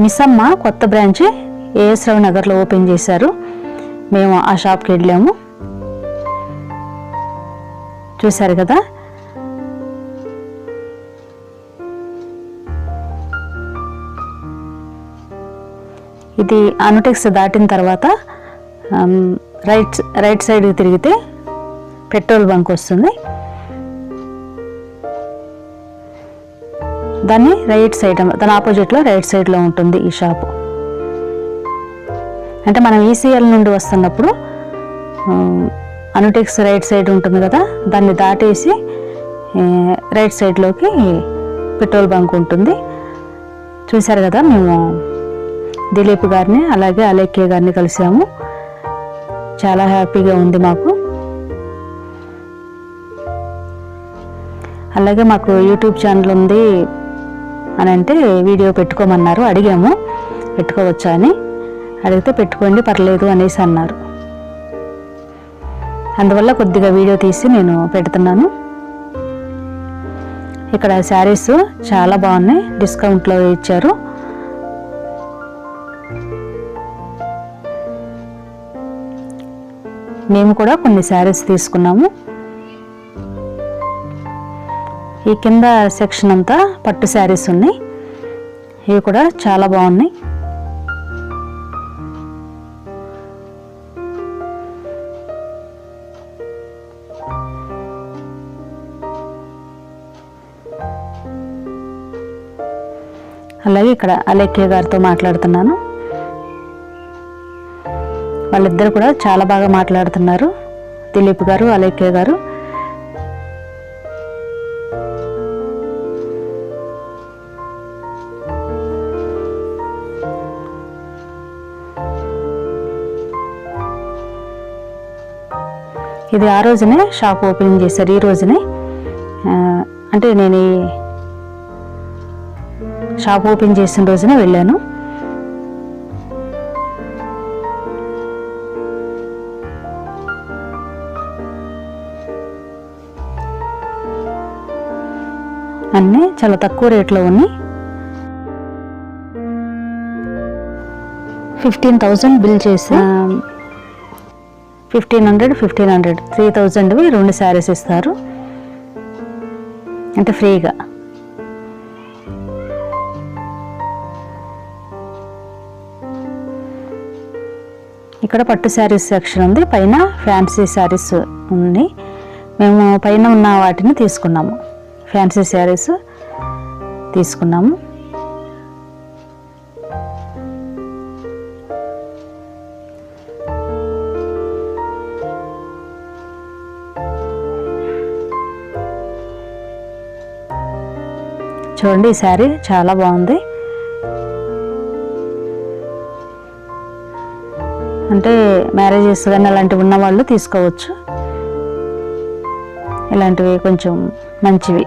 మిస్సమ్మ కొత్త branch as రావు నగర్లో open చేశారు. మేము ఆ షాప్కి వెళ్ళాము. చూశారు కదా, ఇది అనుటెక్స్ దాటిన తర్వాత రైట్ సైడ్కి తిరిగితే పెట్రోల్ బంక్ వస్తుంది. దాని ఆపోజిట్లో రైట్ సైడ్లో ఉంటుంది ఈ షాపు. అంటే మనం ఈసీఎల్ నుండి వస్తున్నప్పుడు అనుటెక్స్ రైట్ సైడ్ ఉంటుంది కదా, దాన్ని దాటేసి రైట్ సైడ్లోకి పెట్రోల్ బంక్ ఉంటుంది. చూశారు కదా, మేము దిలీప్ గారిని అలాగే అలేఖ్య గారిని కలిసాము. చాలా హ్యాపీగా ఉంది మాకు. అలాగే మాకు యూట్యూబ్ ఛానల్ ఉంది అని అంటే వీడియో పెట్టుకోమన్నారు. అడిగాము పెట్టుకోవచ్చా అని. అడిగితే పెట్టుకోండి పర్లేదు అనేసి అన్నారు. అందువల్ల కొద్దిగా వీడియో తీసి నేను పెడుతున్నాను. ఇక్కడ శారీస్ చాలా బాగున్నాయి, డిస్కౌంట్లో ఇచ్చారు. మేము కూడా కొన్ని శారీస్ తీసుకున్నాము. ఈ కింద సెక్షన్ అంతా పట్టు శారీస్ ఉన్నాయి. ఇవి కూడా చాలా బాగున్నాయి. అలాగే ఇక్కడ అలేఖ్య గారితో మాట్లాడుతున్నాను. వాళ్ళిద్దరు కూడా చాలా బాగా మాట్లాడుతున్నారు, దిలీప్ గారు అలేఖ్య గారు. ఇది ఆ రోజునే షాప్ ఓపెనింగ్ చేశారు, ఈ రోజునే. అంటే నేను షాప్ ఓపెన్ చేసిన రోజునే వెళ్ళాను. అన్నీ చాలా తక్కువ రేట్లో ఉన్నాయి. 15,000 బిల్ చేసి 1,500 3,000వి 2 శారీస్ ఇస్తారు, అంటే ఫ్రీగా. ఇక్కడ పట్టు శారీస్ సెక్షన్ ఉంది, పైన ఫ్యాన్సీ శారీస్ ఉన్నాయి. మేము పైన ఉన్న వాటిని తీసుకున్నాము, ఫ్యాన్సీ శారీస్ తీసుకున్నాము. చూడండి, ఈ శారీ చాలా బాగుంది. అంటే మ్యారేజెస్ కానీ అలాంటివి ఉన్న వాళ్ళు తీసుకోవచ్చు. ఇలాంటివి కొంచెం మంచివి.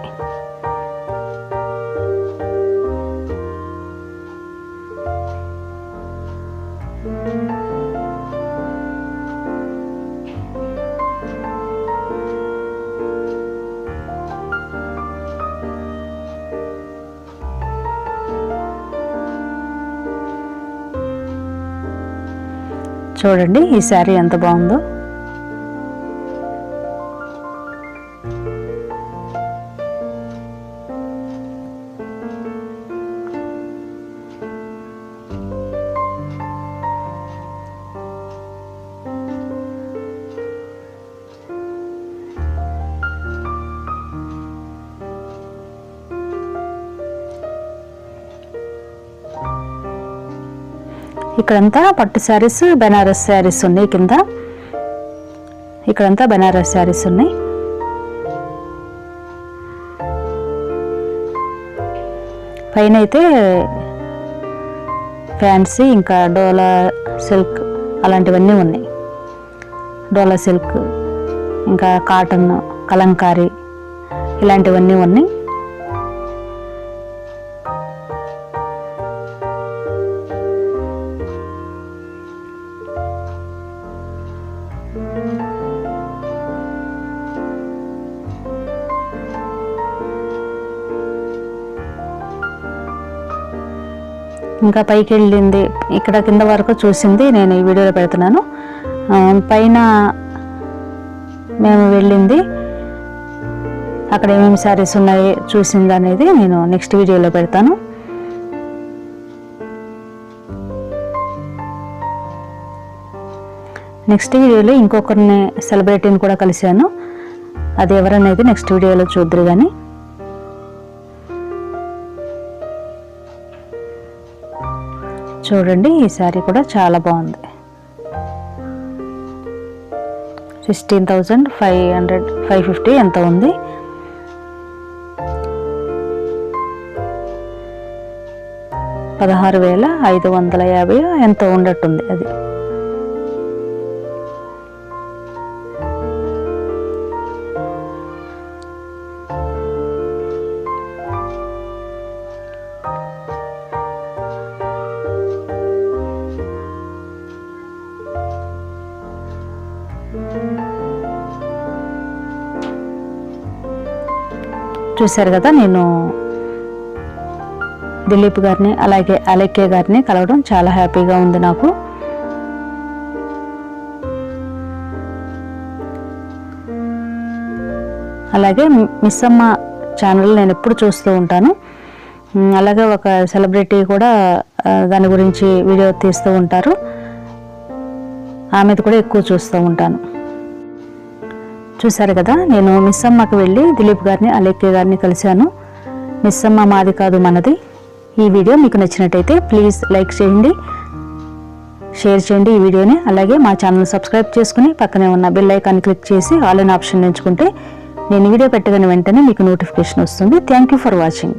చూడండి ఈ శారీ ఎంత బాగుందో. ఇక్కడంతా పట్టు శారీస్, బెనారస్ శారీస్ ఉన్నాయి. కింద ఇక్కడంతా బెనారస్ శారీస్ ఉన్నాయి. పైన అయితే ఫ్యాన్సీ, ఇంకా డోలా సిల్క్ అలాంటివన్నీ ఉన్నాయి. డోలా సిల్క్, ఇంకా కాటన్, కలంకారీ ఇలాంటివన్నీ ఉన్నాయి. ఇంకా పైకి వెళ్ళింది, ఇక్కడ కింద వరకు చూసింది నేను ఈ వీడియోలో పెడుతున్నాను. పైన మేము వెళ్ళింది, అక్కడ ఏమేమి శారీస్ ఉన్నాయి చూసింది అనేది నేను నెక్స్ట్ వీడియోలో పెడతాను. నెక్స్ట్ వీడియోలో ఇంకొకరిని సెలబ్రిటీని కూడా కలిశాను, అది ఎవరనేది నెక్స్ట్ వీడియోలో చూద్దరు. కానీ చూడండి, ఈ శారీ కూడా చాలా బాగుంది. 16,550 ఎంత ఉంది. $16,550 ఎంతో ఉన్నట్టుంది అది. చూశారు కదా, నేను దిలీప్ గారిని అలాగే అలెక్కే గారిని కలవడం చాలా హ్యాపీగా ఉంది నాకు. అలాగే మిస్ అమ్మ ఛానల్ నేను ఎప్పుడు చూస్తూ ఉంటాను. అలాగే ఒక సెలబ్రిటీ కూడా దాని గురించి వీడియో తీస్తూ ఉంటారు, ఆమెది కూడా ఎక్కువ చూస్తూ ఉంటాను. చూశారు కదా, నేను మిస్ అమ్మకి వెళ్ళి దిలీప్ గారిని అలెక్కే గారిని కలిశాను. మిస్ అమ్మ మాది కాదు మనది. ఈ వీడియో మీకు నచ్చినట్టయితే ప్లీజ్ లైక్ చేయండి, షేర్ చేయండి ఈ వీడియోని. అలాగే మా ఛానల్ సబ్స్క్రైబ్ చేసుకుని పక్కనే ఉన్న బెల్ ఐకాన్ క్లిక్ చేసి ఆల్ అనే ఆప్షన్ ఎంచుకుంటే నేను వీడియో పెట్టగానే వెంటనే మీకు నోటిఫికేషన్ వస్తుంది. Thank you for watching.